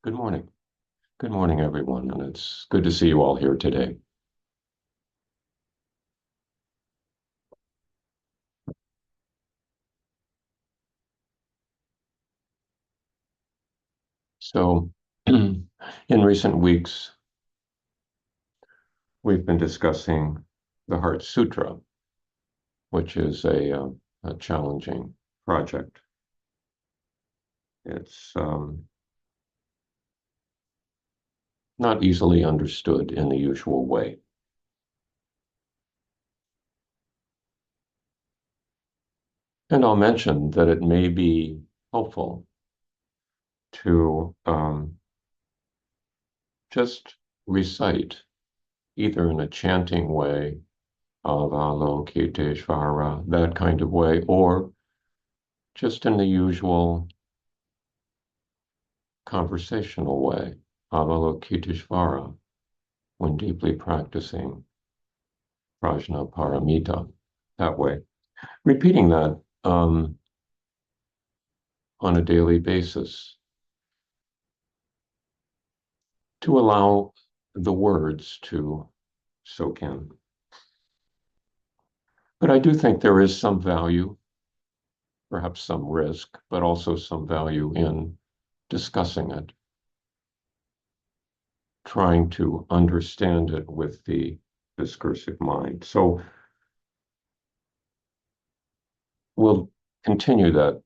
Good morning. Good morning, everyone, and it's good to see you all here today. So, in recent weeks, we've been discussing the Heart Sutra, which is a challenging project. It's not easily understood in the usual way. And I'll mention that it may be helpful to just recite either in a chanting way, Avalokiteshvara, that kind of way, or just in the usual conversational way, Avalokiteshvara, when deeply practicing Prajnaparamita, that way. Repeating that on a daily basis to allow the words to soak in. But I do think there is some value, perhaps some risk, but also some value in discussing it, trying to understand it with the discursive mind. So we'll continue that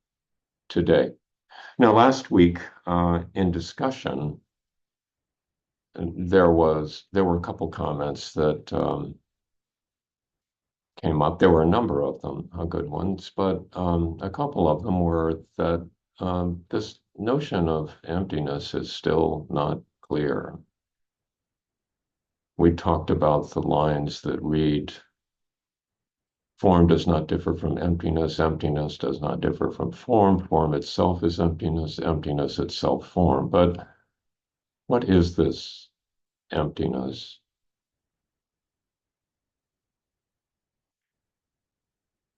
today. Now, last week in discussion, there were a couple comments that came up. There were a number of them, good ones, but a couple of them were that this notion of emptiness is still not clear. We talked about the lines that read, "Form does not differ from emptiness. Emptiness does not differ from form. Form itself is emptiness. Emptiness itself form." But what is this emptiness?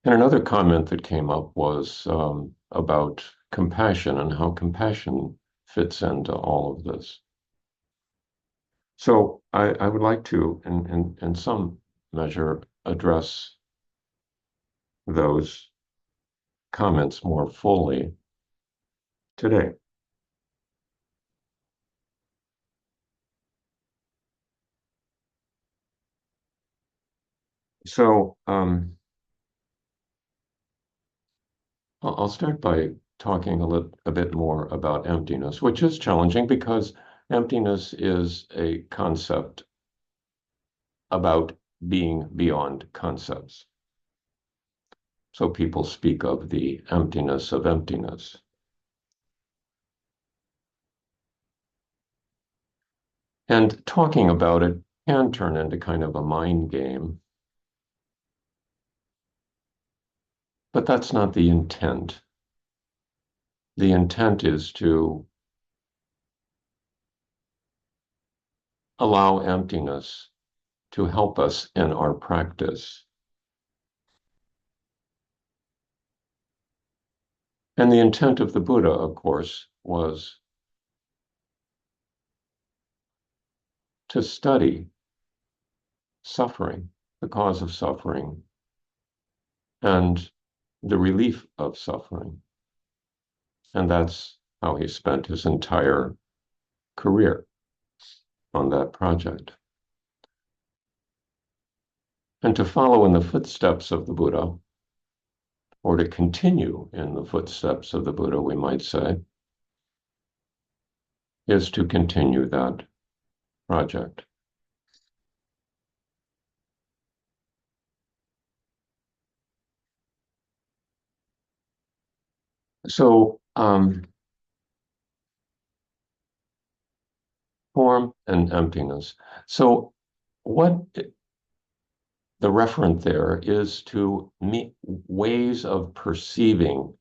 And another comment that came up was about compassion and how compassion fits into all of this. So I would like to, in some measure, address those comments more fully today. So I'll start by talking a bit more about emptiness, which is challenging because emptiness is a concept about being beyond concepts. So people speak of the emptiness of emptiness. And talking about it can turn into kind of a mind game, but that's not the intent. The intent is to allow emptiness to help us in our practice. And the intent of the Buddha, of course, was to study suffering, the cause of suffering, and the relief of suffering. And that's how he spent his entire career on that project. And to follow in the footsteps of the Buddha, or to continue in the footsteps of the Buddha, we might say, is to continue that project. So, form and emptiness. So, what the referent there is to ways of perceiving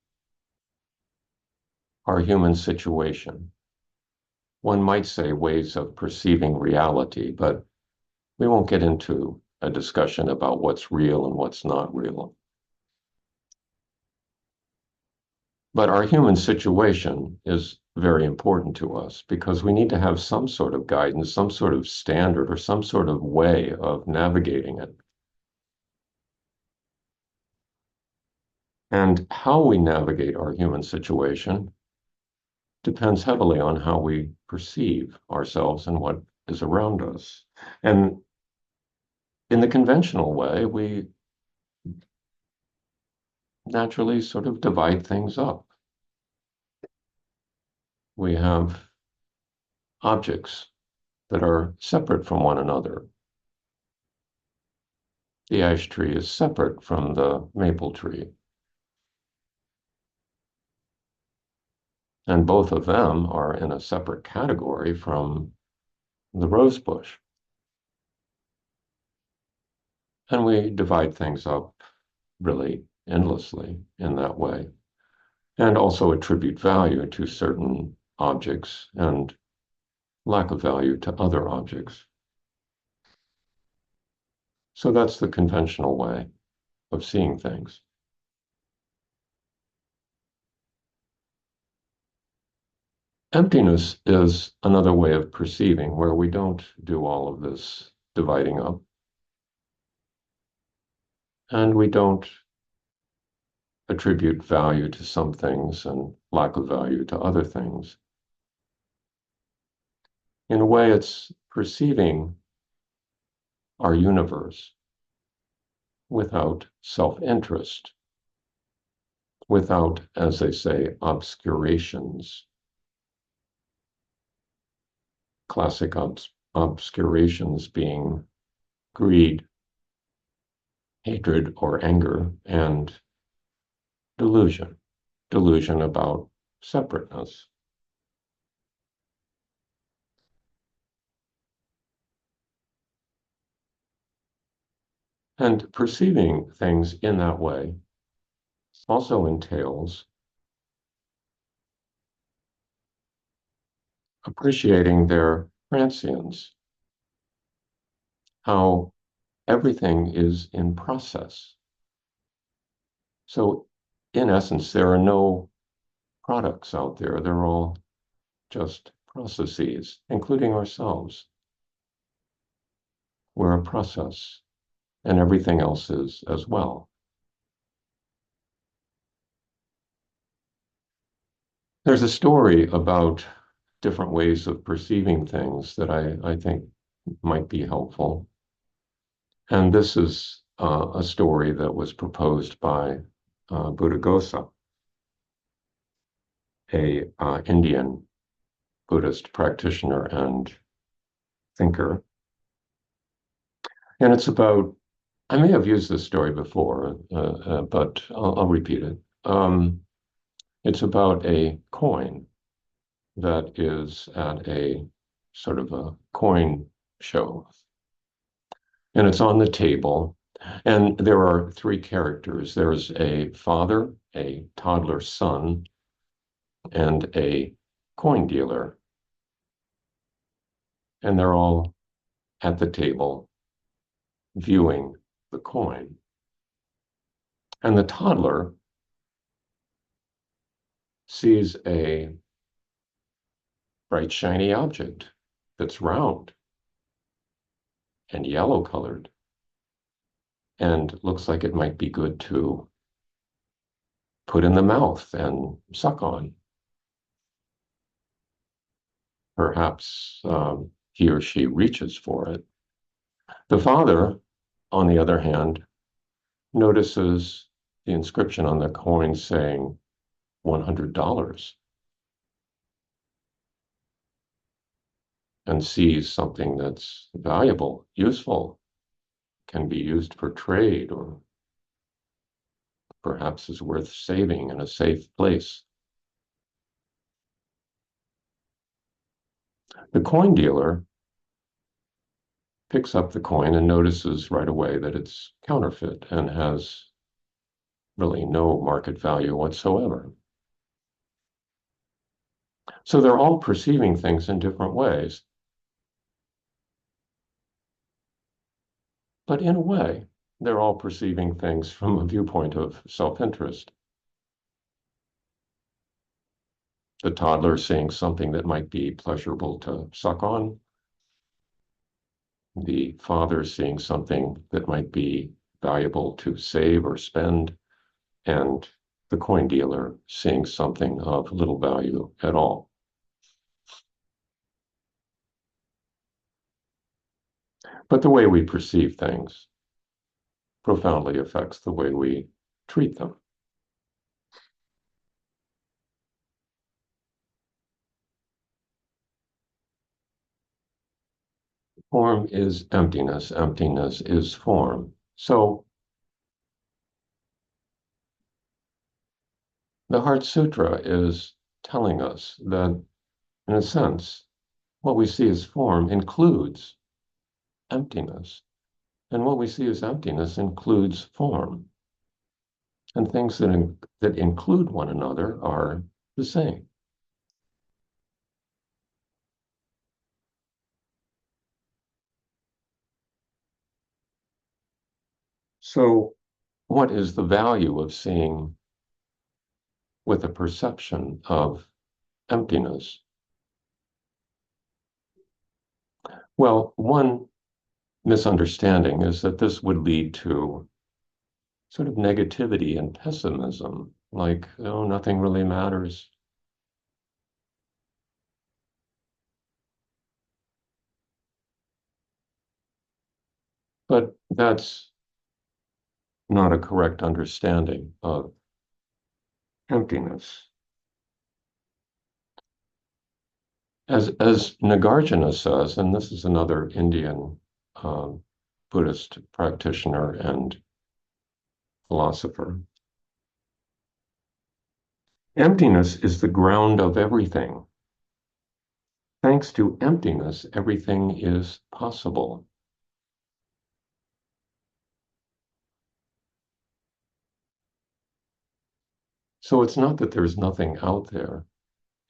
our human situation. One might say ways of perceiving reality, but we won't get into a discussion about what's real and what's not real. But our human situation is very important to us because we need to have some sort of guidance, some sort of standard, or some sort of way of navigating it. And how we navigate our human situation depends heavily on how we perceive ourselves and what is around us. And in the conventional way, we naturally sort of divide things up. We have objects that are separate from one another. The ash tree is separate from the maple tree, and both of them are in a separate category from the rose bush. And we divide things up really endlessly in that way, and also attribute value to certain objects and lack of value to other objects. So that's the conventional way of seeing things. Emptiness is another way of perceiving where we don't do all of this dividing up, and we don't attribute value to some things and lack of value to other things. In a way, it's perceiving our universe without self-interest, without, as they say, obscurations. Classic obscurations being greed, hatred, or anger, and delusion, delusion about separateness. And perceiving things in that way also entails appreciating their transience, how everything is in process. So, in essence, there are no products out there. They're all just processes, including ourselves. We're a process, and everything else is as well. There's a story about different ways of perceiving things that I think might be helpful. And this is a story that was proposed by Buddhaghosa, a Indian Buddhist practitioner and thinker. And it's about, I may have used this story before, but I'll repeat it. It's about a coin that is at a sort of a coin show. And it's on the table. And there are three characters. There's a father, a toddler son, and a coin dealer. And they're all at the table viewing the coin. And the toddler sees a bright, shiny object that's round and yellow colored and looks like it might be good to put in the mouth and suck on. Perhaps he or she reaches for it. The father, on the other hand, notices the inscription on the coin saying $100 and sees something that's valuable, useful, can be used for trade, or perhaps is worth saving in a safe place. The coin dealer picks up the coin and notices right away that it's counterfeit and has really no market value whatsoever. So they're all perceiving things in different ways. But in a way, they're all perceiving things from a viewpoint of self-interest. the toddler seeing something that might be pleasurable to suck on, the father seeing something that might be valuable to save or spend, and the coin dealer seeing something of little value at all. But the way we perceive things profoundly affects the way we treat them. Form is emptiness, emptiness is form. So the Heart Sutra is telling us that, in a sense, what we see as form includes emptiness, and what we see as emptiness includes form. And things that include one another are the same. So, what is the value of seeing with a perception of emptiness? Well, one misunderstanding is that this would lead to sort of negativity and pessimism, like, oh, nothing really matters. But that's not a correct understanding of emptiness. As Nagarjuna says, and this is another Indian Buddhist practitioner and philosopher, emptiness is the ground of everything. Thanks to emptiness, everything is possible. So it's not that there's nothing out there.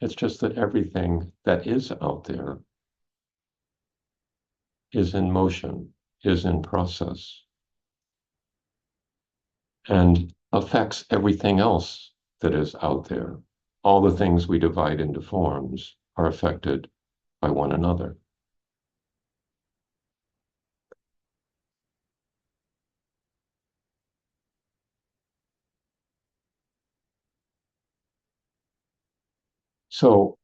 It's just that everything that is out there is in motion, is in process, and affects everything else that is out there. All the things we divide into forms are affected by one another. So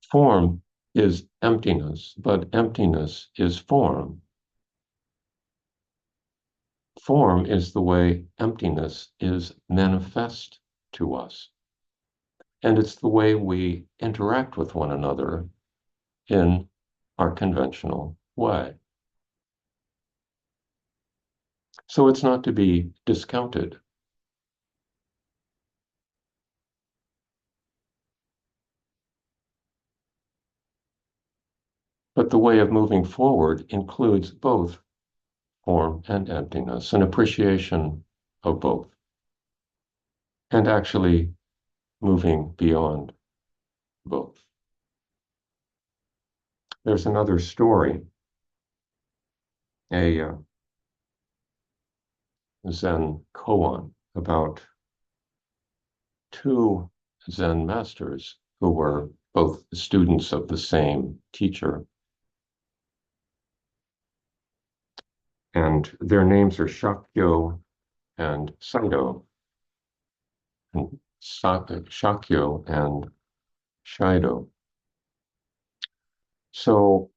form is emptiness, but emptiness is form. Form is the way emptiness is manifest to us. And it's the way we interact with one another in our conventional way. So it's not to be discounted. But the way of moving forward includes both form and emptiness, an appreciation of both, and actually moving beyond both. There's another story, a Zen koan about two Zen masters who were both students of the same teacher. And their names are Shakyo and Saido. And Shakyo and Shido. So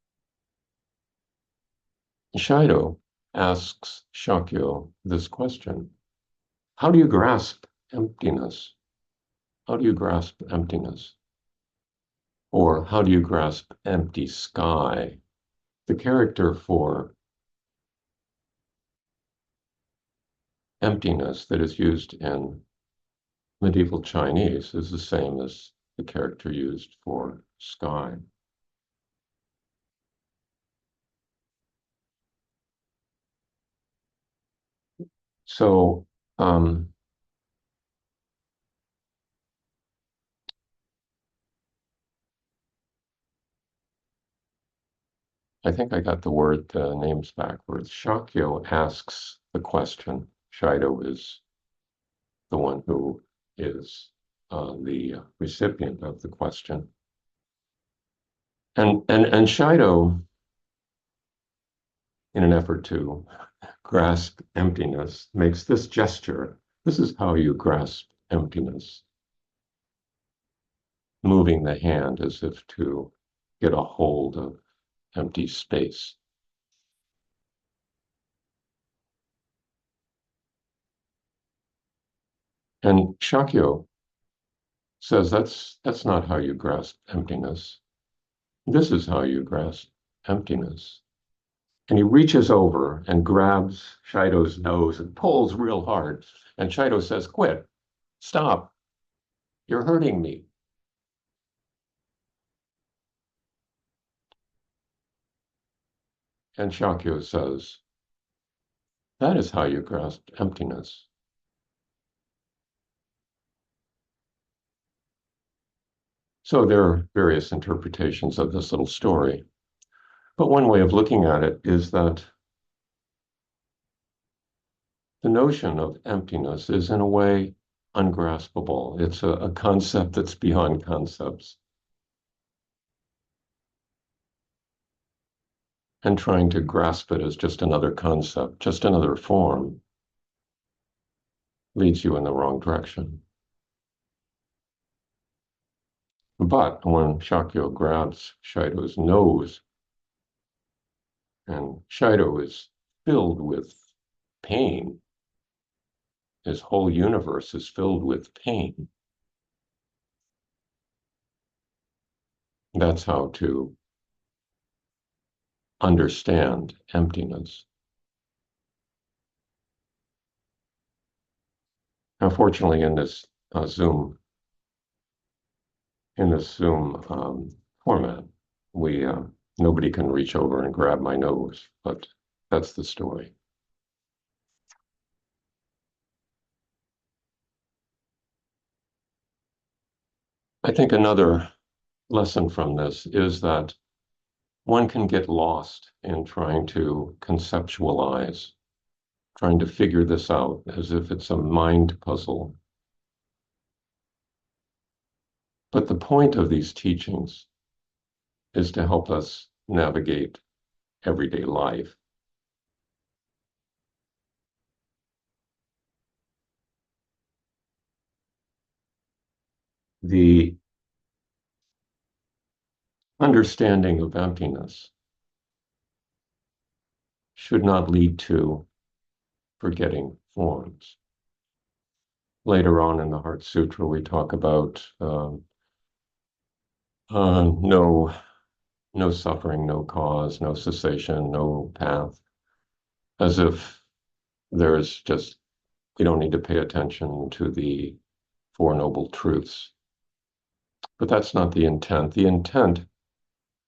Shido asks Shakyo this question: how do you grasp emptiness? How do you grasp emptiness? Or how do you grasp empty sky? The character for emptiness that is used in medieval Chinese is the same as the character used for sky. So I think I got the names backwards. Shakyo asks the question. Shido is the one who is the recipient of the question. And Shido, in an effort to grasp emptiness, makes this gesture. This is how you grasp emptiness, moving the hand as if to get a hold of empty space. And Shakyo says that's not how you grasp emptiness. This is how you grasp emptiness. And he reaches over and grabs Shido's nose and pulls real hard. And Shido says, "Quit, stop, you're hurting me." And Shakyo says, that is how you grasp emptiness. So there are various interpretations of this little story. But one way of looking at it is that the notion of emptiness is in a way ungraspable. It's a concept that's beyond concepts. And trying to grasp it as just another concept, just another form, leads you in the wrong direction. But when Shakyo grabs Shido's nose, and Shido is filled with pain, his whole universe is filled with pain. That's how to understand emptiness. Now, fortunately, in this Zoom format, we nobody can reach over and grab my nose, but that's the story. I think another lesson from this is that one can get lost in trying to conceptualize, trying to figure this out as if it's a mind puzzle. But the point of these teachings is to help us navigate everyday life. The understanding of emptiness should not lead to forgetting forms. Later on in the Heart Sutra, we talk about no suffering, no cause, no cessation, no path, as if there's just, we don't need to pay attention to the Four Noble Truths. But that's not the intent. The intent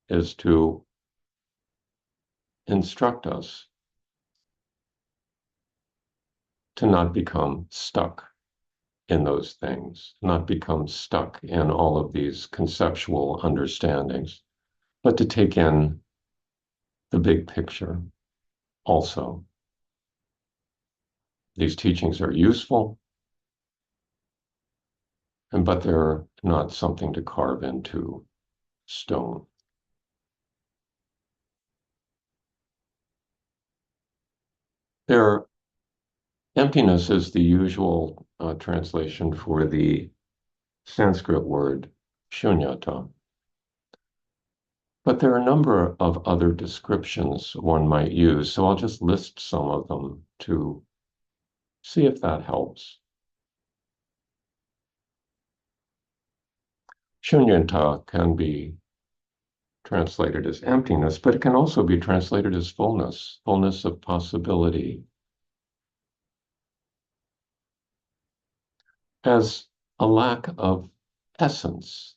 is to instruct us to not become stuck in those things, not become stuck in all of these conceptual understandings, but to take in the big picture also. These teachings are useful, but they're not something to carve into stone. Emptiness is the usual translation for the Sanskrit word shunyata. But there are a number of other descriptions one might use, so I'll just list some of them to see if that helps. Shunyata can be translated as emptiness, but it can also be translated as fullness, fullness of possibility, as a lack of essence,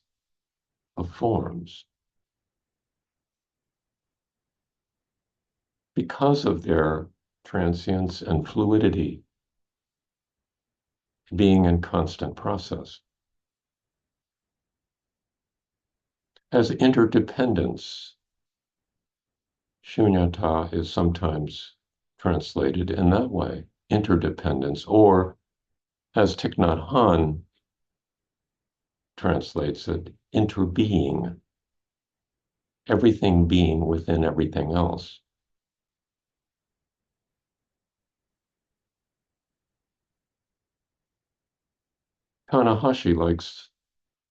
of forms. Because of their transience and fluidity, being in constant process. As interdependence, shunyata is sometimes translated in that way, interdependence, or as Thich Nhat Hanh translates it, interbeing, everything being within everything else. Tanahashi likes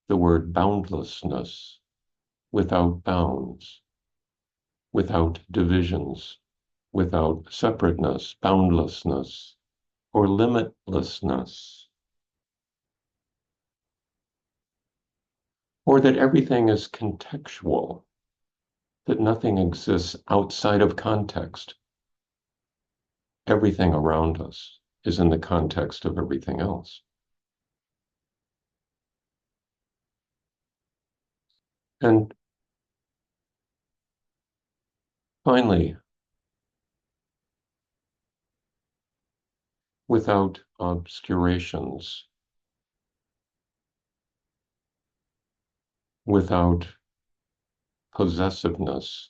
the word boundlessness, without bounds, without divisions, without separateness, boundlessness, or limitlessness, or that everything is contextual, that nothing exists outside of context. Everything around us is in the context of everything else. And finally, without obscurations, without possessiveness,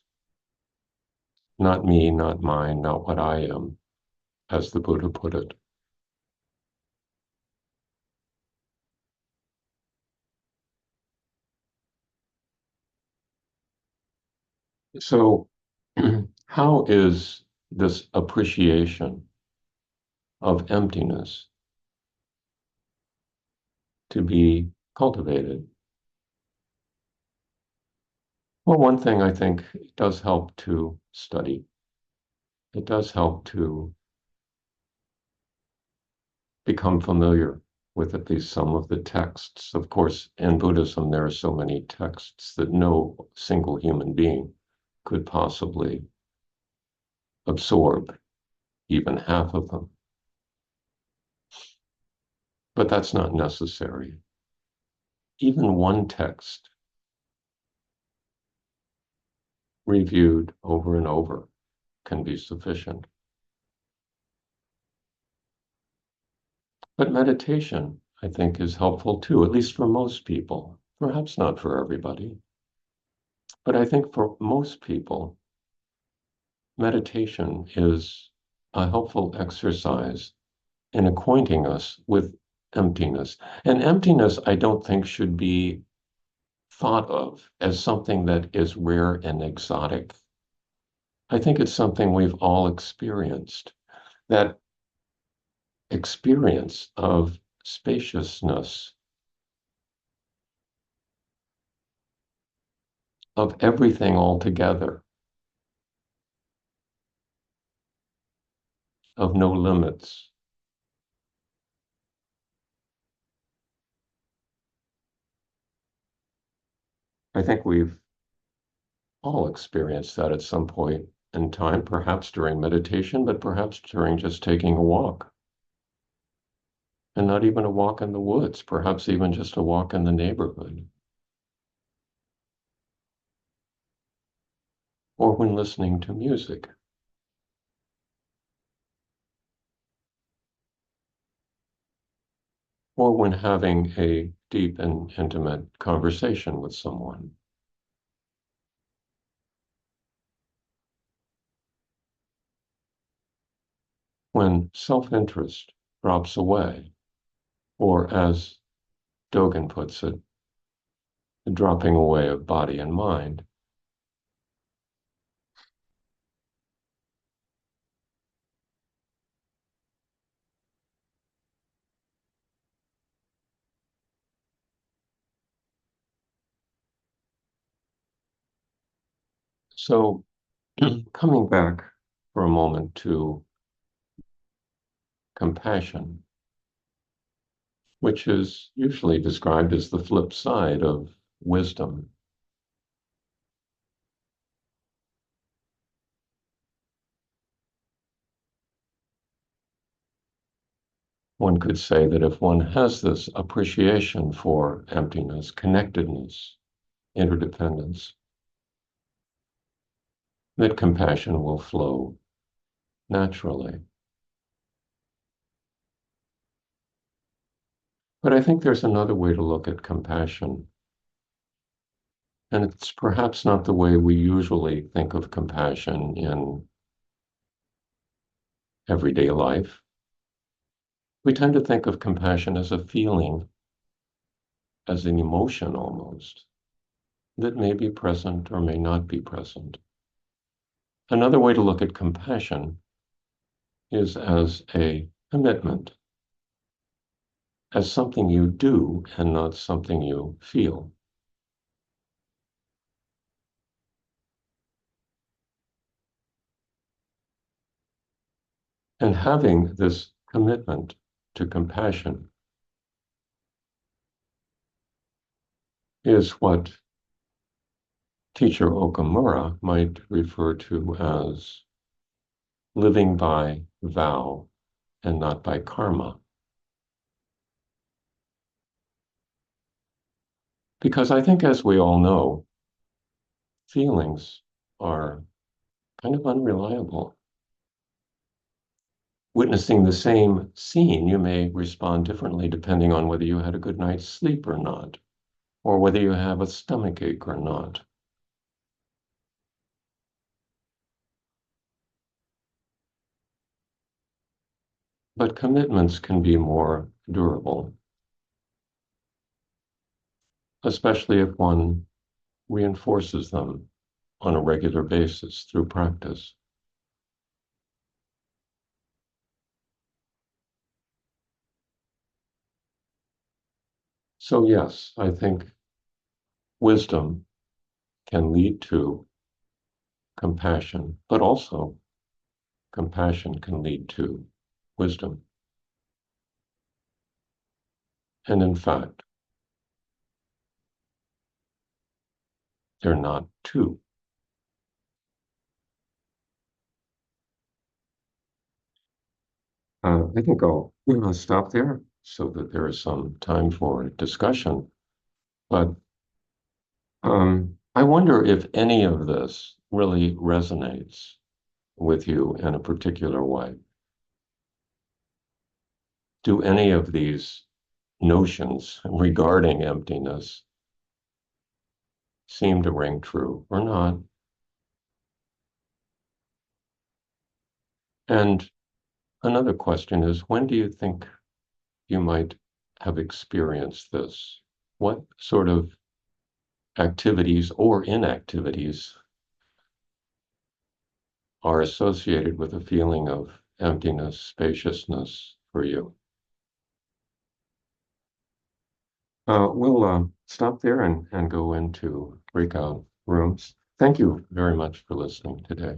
not me, not mine, not what I am, as the Buddha put it. So, how is this appreciation of emptiness to be cultivated? Well, one thing I think does help to study. It does help to become familiar with at least some of the texts. Of course, in Buddhism, there are so many texts that no single human being could possibly absorb even half of them. But that's not necessary. Even one text reviewed over and over can be sufficient. But meditation, I think, is helpful too, at least for most people. Perhaps not for everybody. But I think for most people, meditation is a helpful exercise in acquainting us with emptiness. And emptiness, I don't think, should be thought of as something that is rare and exotic. I think it's something we've all experienced. That experience of spaciousness, of everything all together, of no limits. I think we've all experienced that at some point in time, perhaps during meditation, but perhaps during just taking a walk. And not even a walk in the woods, perhaps even just a walk in the neighborhood. Or when listening to music. Or when having a deep and intimate conversation with someone. When self-interest drops away, or as Dogen puts it, the dropping away of body and mind. So coming back for a moment to compassion, which is usually described as the flip side of wisdom. One could say that if one has this appreciation for emptiness, connectedness, interdependence, that compassion will flow naturally. But I think there's another way to look at compassion. And it's perhaps not the way we usually think of compassion in everyday life. We tend to think of compassion as a feeling, as an emotion almost that may be present or may not be present. Another way to look at compassion is as a commitment, as something you do and not something you feel. And having this commitment to compassion is what teacher Okamura might refer to as living by vow and not by karma. Because I think, as we all know, feelings are kind of unreliable. Witnessing the same scene, you may respond differently depending on whether you had a good night's sleep or not, or whether you have a stomach ache or not. But commitments can be more durable, especially if one reinforces them on a regular basis through practice. So yes, I think wisdom can lead to compassion, but also compassion can lead to wisdom. And in fact, they're not two. I think I'll stop there so that there is some time for discussion. But I wonder if any of this really resonates with you in a particular way. Do any of these notions regarding emptiness seem to ring true or not? And another question is, when do you think you might have experienced this? What sort of activities or inactivities are associated with a feeling of emptiness, spaciousness for you? We'll stop there and go into breakout rooms. Thank you very much for listening today.